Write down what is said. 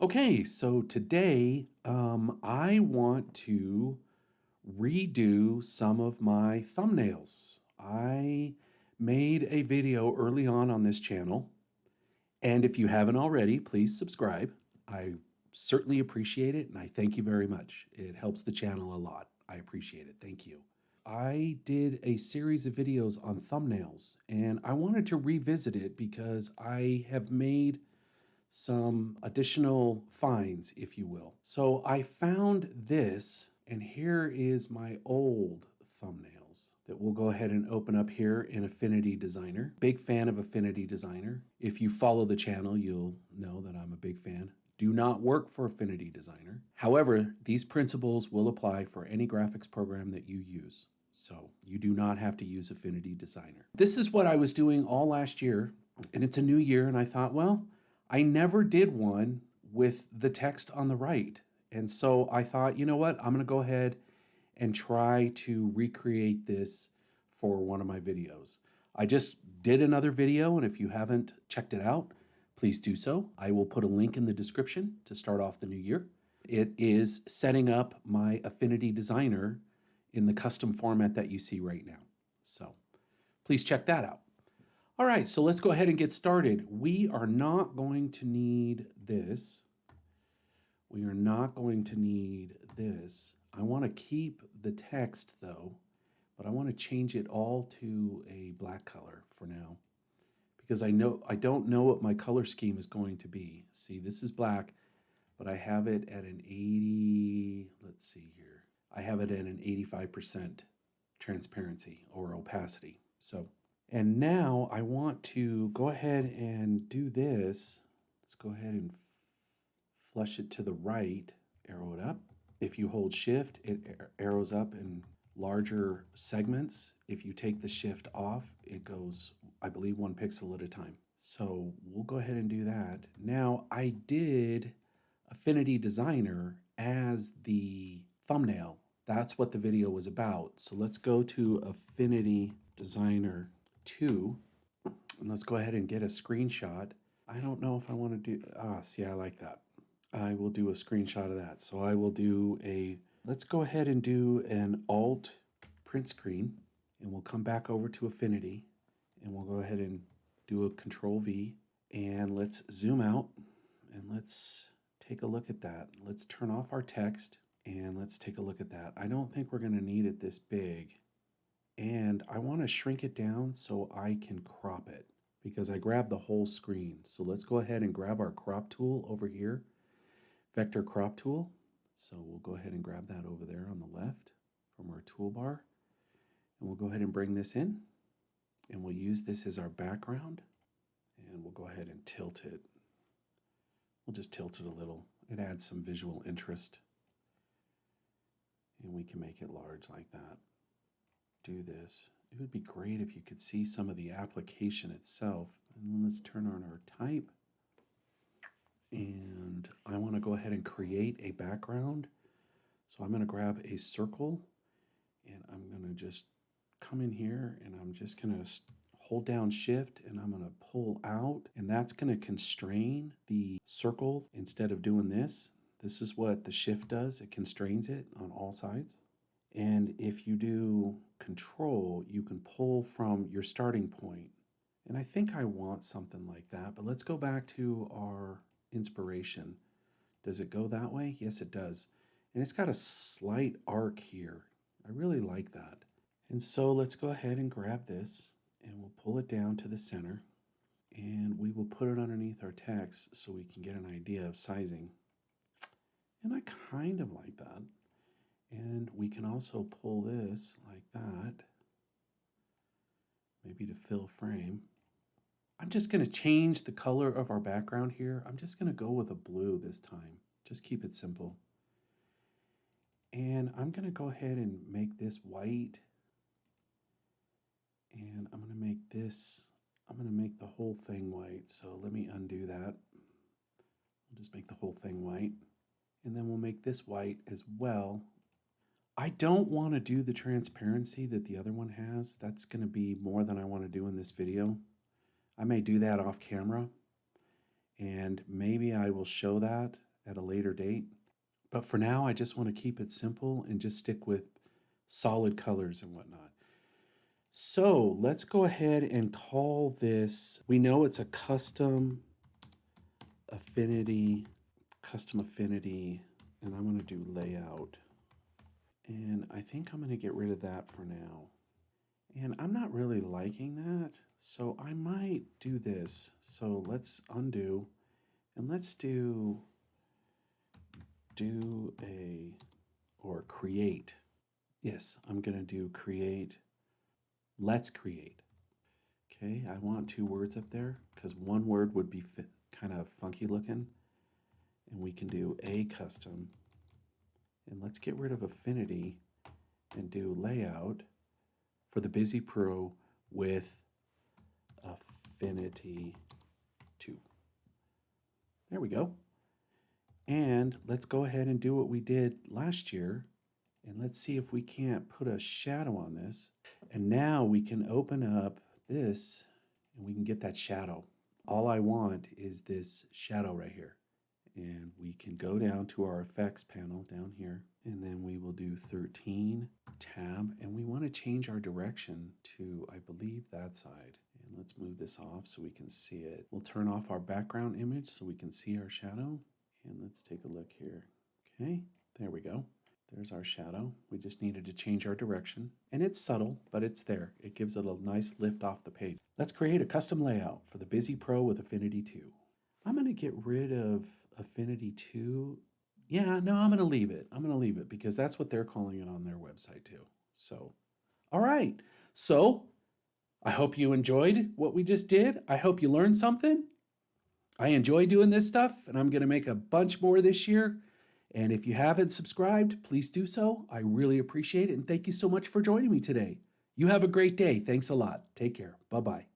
Okay, so today I want to redo some of my thumbnails. I made a video early on this channel, and if you haven't already, please subscribe. I certainly appreciate it, and I thank you very much. It helps the channel a lot. I appreciate it. Thank you. I did a series of videos on thumbnails, and I wanted to revisit it because I have made some additional finds, if you will. So I found this, and here is my old thumbnails that we'll go ahead and open up here in Affinity Designer. Big fan of Affinity Designer. If you follow the channel, you'll know that I'm a big fan. Do not work for Affinity Designer. However, these principles will apply for any graphics program that you use. So you do not have to use Affinity Designer. This is what I was doing all last year, and it's a new year, and I thought, well, I never did one with the text on the right. And so I thought, you know what? I'm going to go ahead and try to recreate this for one of my videos. I just did another video, and if you haven't checked it out, please do so. I will put a link in the description to start off the new year. It is setting up my Affinity Designer in the custom format that you see right now. So please check that out. All right, so let's go ahead and get started. We are not going to need this. We are not going to need this. I want to keep the text though, but I want to change it all to a black color for now because I don't know what my color scheme is going to be. See, this is black, but I have it at an 80, let's see here. I have it at an 85% transparency or opacity. And now I want to go ahead and do this. Let's go ahead and flush it to the right, arrow it up. If you hold shift, it arrows up in larger segments. If you take the shift off, it goes, I believe, 1 pixel at a time. So we'll go ahead and do that. Now I did Affinity Designer as the thumbnail. That's what the video was about. So let's go to Affinity Designer 2, and let's go ahead and get a screenshot. I don't know if I want to do, see, I like that. I will do a screenshot of that. So I will do let's go ahead and do an Alt print screen, and we'll come back over to Affinity, and we'll go ahead and do a Control V, and let's zoom out, and let's take a look at that. Let's turn off our text, and let's take a look at that. I don't think we're going to need it this big. And I want to shrink it down so I can crop it because I grabbed the whole screen. So let's go ahead and grab our crop tool over here, vector crop tool. So we'll go ahead and grab that over there on the left from our toolbar. And we'll go ahead and bring this in, and we'll use this as our background, and we'll go ahead and tilt it. We'll just tilt it a little. It adds some visual interest, and we can make it large like that. Do this. It would be great if you could see some of the application itself. And then let's turn on our type. And I want to go ahead and create a background. So I'm going to grab a circle, and I'm going to just come in here, and I'm just going to hold down shift, and I'm going to pull out, and that's going to constrain the circle instead of doing this. This is what the shift does. It constrains it on all sides. And if you do Control, you can pull from your starting point. And I think I want something like that, but let's go back to our inspiration. Does it go that way? Yes, it does. And it's got a slight arc here. I really like that. And so let's go ahead and grab this, and we'll pull it down to the center, and we will put it underneath our text so we can get an idea of sizing. And I kind of like that. And we can also pull this like that, maybe to fill frame. I'm just going to change the color of our background here. I'm just going to go with a blue this time. Just keep it simple. And I'm going to go ahead and make this white. And I'm going to make this, I'm going to make the whole thing white. So let me undo that. We'll just make the whole thing white. And then we'll make this white as well. I don't want to do the transparency that the other one has. That's going to be more than I want to do in this video. I may do that off camera, and maybe I will show that at a later date. But for now, I just want to keep it simple and just stick with solid colors and whatnot. So let's go ahead and call this, we know it's a custom affinity, and I'm going to do layout. And I think I'm going to get rid of that for now. And I'm not really liking that, so I might do this. So let's undo, and let's do a, or create. Yes, I'm going to do create. Let's create. Okay, I want 2 words up there because 1 word would be kind of funky looking. And we can do a custom. And let's get rid of affinity and do layout for the Busy Pro with Affinity 2. There we go. And let's go ahead and do what we did last year. And let's see if we can't put a shadow on this. And now we can open up this and we can get that shadow. All I want is this shadow right here. And we can go down to our effects panel down here. And then we will do 13, tab. And we want to change our direction to, I believe, that side. And let's move this off so we can see it. We'll turn off our background image so we can see our shadow. And let's take a look here. Okay, there we go. There's our shadow. We just needed to change our direction. And it's subtle, but it's there. It gives it a nice lift off the page. Let's create a custom layout for the Busy Pro with Affinity 2. I'm going to get rid of Affinity 2. Yeah, no, I'm going to leave it. I'm going to leave it because that's what they're calling it on their website too. So, all right. So, I hope you enjoyed what we just did. I hope you learned something. I enjoy doing this stuff, and I'm going to make a bunch more this year. And if you haven't subscribed, please do so. I really appreciate it. And thank you so much for joining me today. You have a great day. Thanks a lot. Take care. Bye-bye.